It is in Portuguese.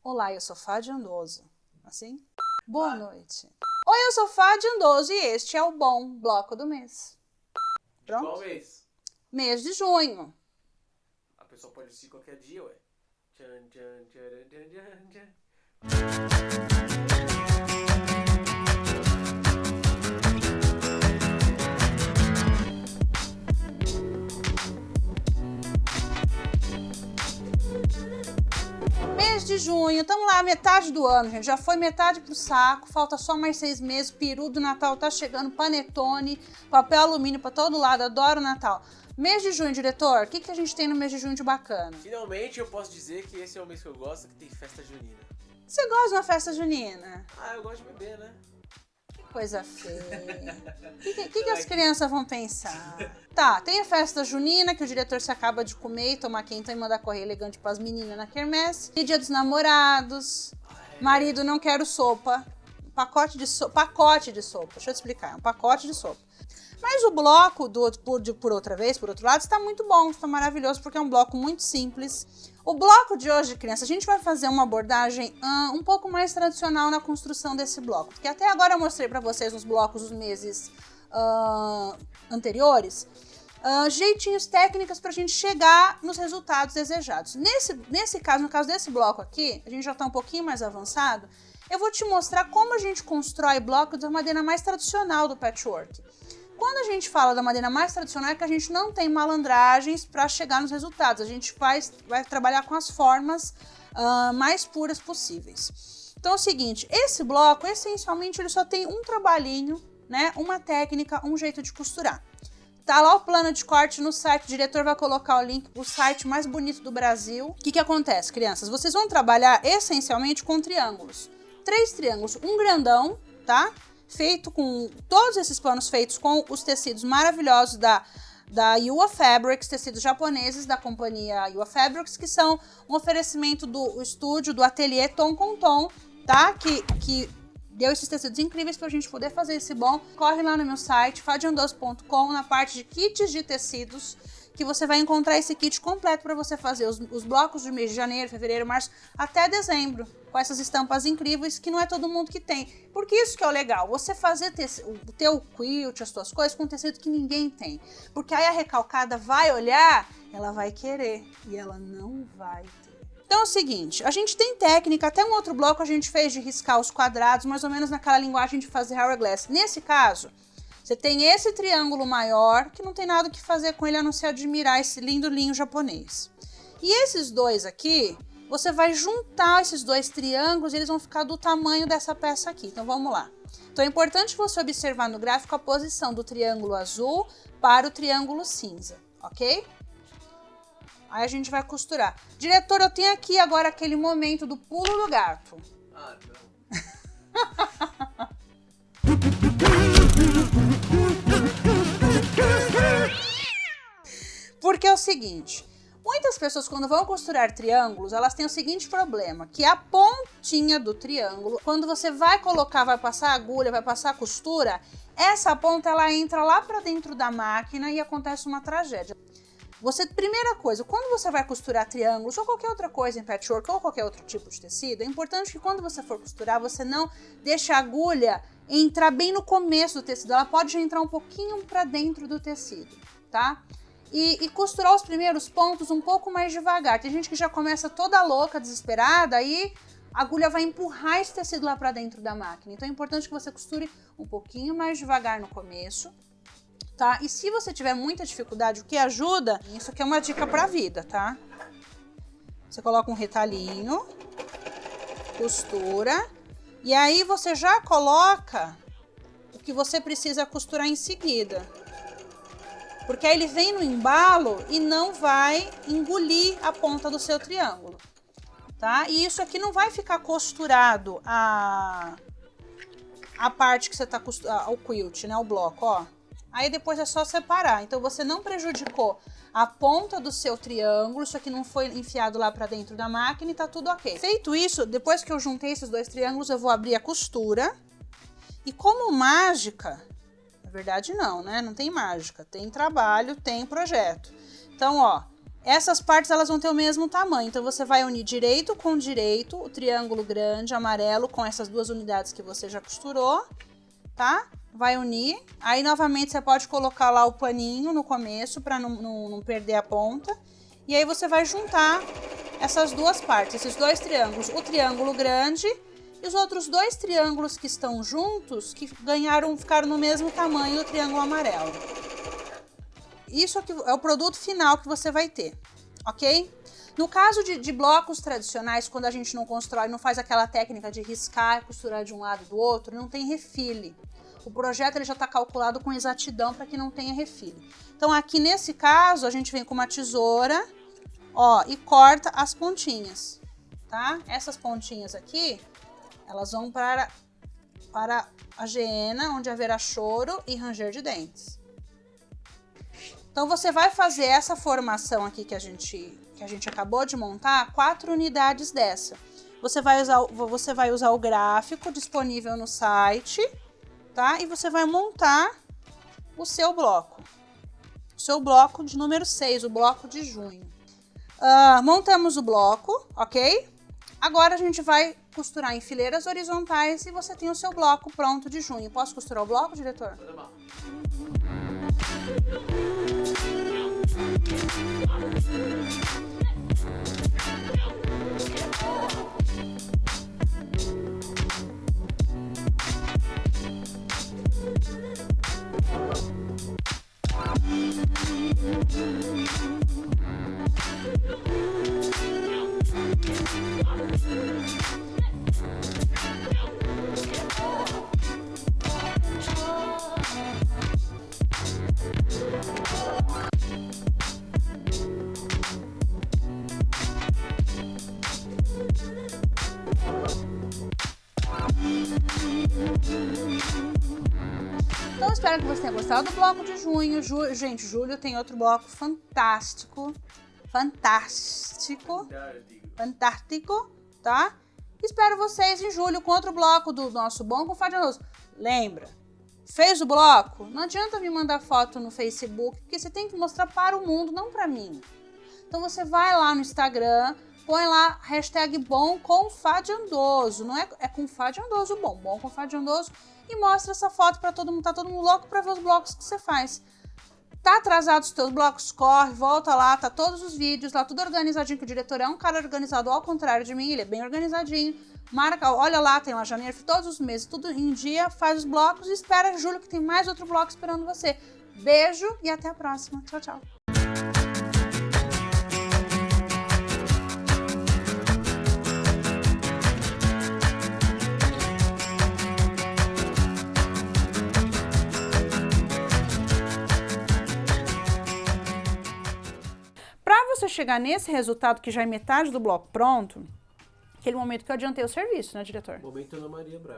Olá, eu sou Fádia Andoso. Assim? Boa noite. Oi, eu sou Fádia Andoso e este é o Bom Bloco do Mês. Pronto? Qual mês? Mês de junho. A pessoa pode assistir qualquer dia, ué. Tchan, tchan, tcharam, tchan, tchan, tchan. Mês de junho, estamos lá, metade do ano, gente. Já foi metade pro saco, falta só mais 6 meses. Peru do Natal tá chegando, panetone, papel alumínio pra todo lado, adoro o Natal. Mês de junho, diretor, o que a gente tem no mês de junho de bacana? Finalmente eu posso dizer que esse é o mês que eu gosto, que tem festa junina. Você gosta de uma festa junina? Ah, eu gosto de beber, né? Que coisa feia. O que as crianças vão pensar? Tá, tem a festa junina, que o diretor se acaba de comer e tomar quentão e mandar correr elegante pras meninas na quermesse. E dia dos namorados. Marido, não quero sopa. Pacote de sopa. Deixa eu te explicar, é um pacote de sopa. Mas o bloco, por outro lado, está muito bom, está maravilhoso, porque é um bloco muito simples. O bloco de hoje, criança, a gente vai fazer uma abordagem um pouco mais tradicional na construção desse bloco. Porque até agora eu mostrei para vocês nos blocos dos meses anteriores, jeitinhos, técnicas para a gente chegar nos resultados desejados. Nesse caso, no caso desse bloco aqui, a gente já está um pouquinho mais avançado, eu vou te mostrar como a gente constrói bloco da maneira mais tradicional do patchwork. Quando a gente fala da maneira mais tradicional é que a gente não tem malandragens para chegar nos resultados. A gente vai trabalhar com as formas mais puras possíveis. Então é o seguinte, esse bloco, essencialmente, ele só tem um trabalhinho, né? Uma técnica, um jeito de costurar. Tá lá o plano de corte no site, o diretor vai colocar o link pro site mais bonito do Brasil. O que acontece, crianças? Vocês vão trabalhar essencialmente com triângulos. 3 triângulos, um grandão, tá? Feito com todos esses panos feitos com os tecidos maravilhosos da Yua Fabrics, tecidos japoneses da companhia Yua Fabrics, que são um oferecimento do estúdio, do ateliê Tom com Tom, tá? Que deu esses tecidos incríveis pra gente poder fazer esse bom. Corre lá no meu site, fadiandoso.com, na parte de kits de tecidos, que você vai encontrar esse kit completo para você fazer os blocos de mês de janeiro, fevereiro, março, até dezembro, com essas estampas incríveis que não é todo mundo que tem. Porque isso que é o legal, você fazer o teu quilt, as tuas coisas, com tecido que ninguém tem. Porque aí a recalcada vai olhar, ela vai querer e ela não vai ter. Então é o seguinte, a gente tem técnica, até um outro bloco a gente fez de riscar os quadrados, mais ou menos naquela linguagem de fazer hourglass. Nesse caso, você tem esse triângulo maior, que não tem nada que fazer com ele a não ser admirar esse lindo linho japonês. E esses dois aqui, você vai juntar esses 2 triângulos e eles vão ficar do tamanho dessa peça aqui. Então vamos lá. Então é importante você observar no gráfico a posição do triângulo azul para o triângulo cinza, ok? Aí a gente vai costurar. Diretor, eu tenho aqui agora aquele momento do pulo do gato. Ah, não. Porque é o seguinte, muitas pessoas quando vão costurar triângulos, elas têm o seguinte problema, que a pontinha do triângulo, quando você vai colocar, vai passar a agulha, vai passar a costura, essa ponta ela entra lá para dentro da máquina e acontece uma tragédia. Primeira coisa, quando você vai costurar triângulos ou qualquer outra coisa em patchwork ou qualquer outro tipo de tecido, é importante que quando você for costurar, você não deixe a agulha entrar bem no começo do tecido, ela pode já entrar um pouquinho para dentro do tecido, tá? E costurar os primeiros pontos um pouco mais devagar. Tem gente que já começa toda louca, desesperada, aí a agulha vai empurrar esse tecido lá para dentro da máquina. Então é importante que você costure um pouquinho mais devagar no começo, tá? E se você tiver muita dificuldade, o que ajuda, isso aqui é uma dica pra vida, tá? Você coloca um retalhinho, costura, e aí você já coloca o que você precisa costurar em seguida. Porque aí ele vem no embalo e não vai engolir a ponta do seu triângulo, tá? E isso aqui não vai ficar costurado a parte que você tá costurando, o quilt, né, o bloco, ó. Aí depois é só separar. Então você não prejudicou a ponta do seu triângulo, isso aqui não foi enfiado lá pra dentro da máquina e tá tudo ok. Feito isso, depois que eu juntei esses 2 triângulos, eu vou abrir a costura. E como mágica, na verdade não, né? Não tem mágica, tem trabalho, tem projeto. Então, ó, essas partes elas vão ter o mesmo tamanho. Então você vai unir direito com direito, o triângulo grande amarelo com essas duas unidades que você já costurou, tá? Vai unir. Aí novamente você pode colocar lá o paninho no começo para não perder a ponta. E aí você vai juntar essas duas partes, esses dois triângulos, o triângulo grande e os outros dois triângulos que estão juntos, que ficaram no mesmo tamanho do triângulo amarelo. Isso aqui é o produto final que você vai ter, ok? No caso de blocos tradicionais, quando a gente não constrói, não faz aquela técnica de riscar e costurar de um lado e do outro, não tem refile. O projeto ele já está calculado com exatidão para que não tenha refile. Então aqui nesse caso, a gente vem com uma tesoura, ó, e corta as pontinhas, tá? Essas pontinhas aqui, elas vão para a geena, onde haverá choro e ranger de dentes. Então você vai fazer essa formação aqui que a gente acabou de montar, 4 unidades dessa. Você vai usar o gráfico disponível no site, tá? E você vai montar o seu bloco. O seu bloco de número 6, o bloco de junho. Montamos o bloco, ok? Agora a gente vai costurar em fileiras horizontais e você tem o seu bloco pronto de junho. Posso costurar o bloco, diretor? Manda mal. Então, espero que você tenha gostado do bloco de junho. Gente, julho tem outro bloco fantástico, tá? Espero vocês em julho com outro bloco do nosso Bom com Fadionoso. Lembra, fez o bloco? Não adianta me mandar foto no Facebook, porque você tem que mostrar para o mundo, não para mim. Então, você vai lá no Instagram, põe lá hashtag Bom com Fadionoso, não é com Fadionoso Bom com Fadionoso, e mostra essa foto para todo mundo, tá todo mundo louco para ver os blocos que você faz. Tá atrasado os teus blocos? Corre, volta lá, tá todos os vídeos lá, tudo organizadinho, que o diretor é um cara organizado, ao contrário de mim, ele é bem organizadinho. Marca, olha lá, tem lá janeiro, todos os meses, tudo em dia, faz os blocos e espera julho que tem mais outro bloco esperando você. Beijo e até a próxima. Tchau, tchau. Para você chegar nesse resultado, que já é metade do bloco pronto, aquele momento que eu adiantei o serviço, né, diretor? Momento Ana Maria Braga.